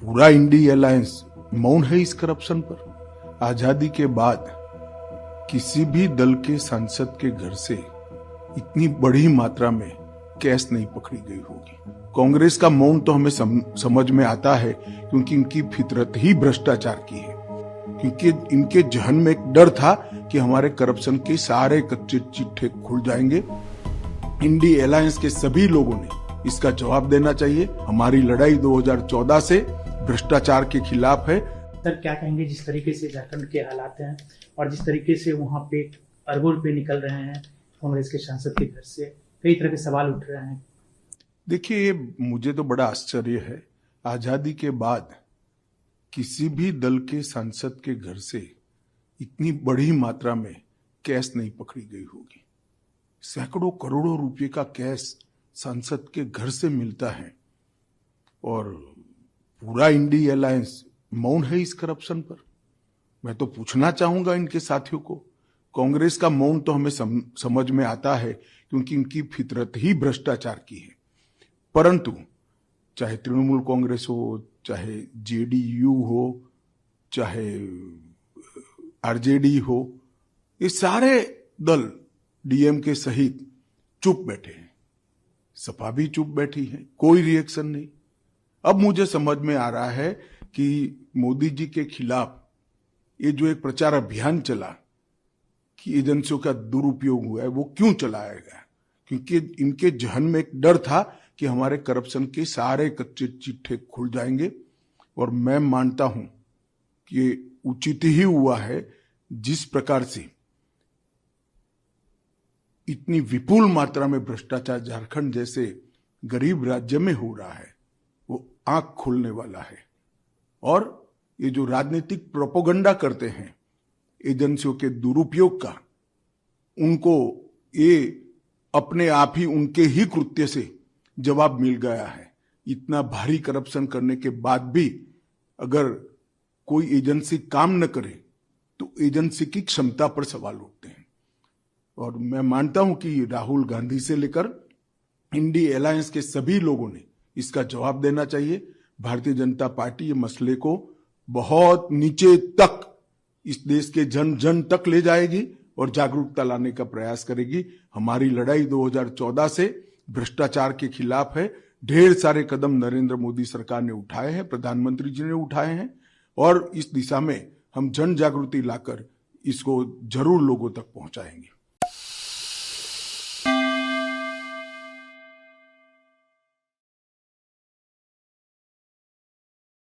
पूरा INDI alliance मौन है इस करप्शन पर। आजादी के बाद किसी भी दल के सांसद के घर से इतनी बड़ी मात्रा में कैश नहीं पकड़ी गई होगी। कांग्रेस का मौन तो हमें समझ में आता है, क्योंकि इनकी फितरत ही भ्रष्टाचार की है। क्योंकि इनके जहन में एक डर था कि हमारे करप्शन के सारे कच्चे चिट्ठे खुल जाएंगे। इंडी अलायंस के सभी लोगों ने इसका जवाब देना चाहिए। हमारी लड़ाई 2014 से भ्रष्टाचार के खिलाफ है। सर, क्या कहेंगे जिस तरीके से झारखंड के हालात हैं और जिस तरीके से वहां पे अरबों रुपए निकल रहे हैं कांग्रेस के सांसद के घर से, कई तरह के सवाल उठ रहे हैं। देखिए, मुझे तो बड़ा आश्चर्य है, आजादी के बाद किसी भी दल के सांसद के घर से इतनी बड़ी मात्रा में कैश नहीं पकड़ी गई होगी। सैकड़ों करोड़ों रुपए का कैश सांसद के घर से मिलता है और पूरा इंडी अलायंस मौन है इस करप्शन पर। मैं तो पूछना चाहूंगा इनके साथियों को, कांग्रेस का मौन तो हमें समझ में आता है, क्योंकि इनकी फितरत ही भ्रष्टाचार की है। परंतु चाहे तृणमूल कांग्रेस हो, चाहे जेडीयू हो, चाहे आरजेडी हो, ये सारे दल डीएमके सहित चुप बैठे हैं। सपा भी चुप बैठी है, कोई रिएक्शन नहीं। अब मुझे समझ में आ रहा है कि मोदी जी के खिलाफ ये जो एक प्रचार अभियान चला कि एजेंसियों का दुरुपयोग हुआ है, वो क्यों चलाया गया? क्योंकि इनके जहन में एक डर था कि हमारे करप्शन के सारे कच्चे चिट्ठे खुल जाएंगे। और मैं मानता हूं कि ये उचित ही हुआ है। जिस प्रकार से इतनी विपुल मात्रा में भ्रष्टाचार झारखंड जैसे गरीब राज्य में हो रहा है, वो आंख खोलने वाला है। और ये जो राजनीतिक प्रोपोगंडा करते हैं एजेंसियों के दुरुपयोग का, उनको ये अपने आप ही उनके ही कृत्य से जवाब मिल गया है। इतना भारी करप्शन करने के बाद भी अगर कोई एजेंसी काम न करे तो एजेंसी की क्षमता पर सवाल उठते हैं। और मैं मानता हूं कि राहुल गांधी से लेकर इंडी अलायंस के सभी लोगों ने इसका जवाब देना चाहिए। भारतीय जनता पार्टी ये मसले को बहुत नीचे तक, इस देश के जन जन तक ले जाएगी और जागरूकता लाने का प्रयास करेगी। हमारी लड़ाई 2014 से भ्रष्टाचार के खिलाफ है। ढेर सारे कदम नरेंद्र मोदी सरकार ने उठाए हैं, प्रधानमंत्री जी ने उठाए हैं, और इस दिशा में हम जन जागृति लाकर इसको जरूर लोगों तक पहुंचाएंगे।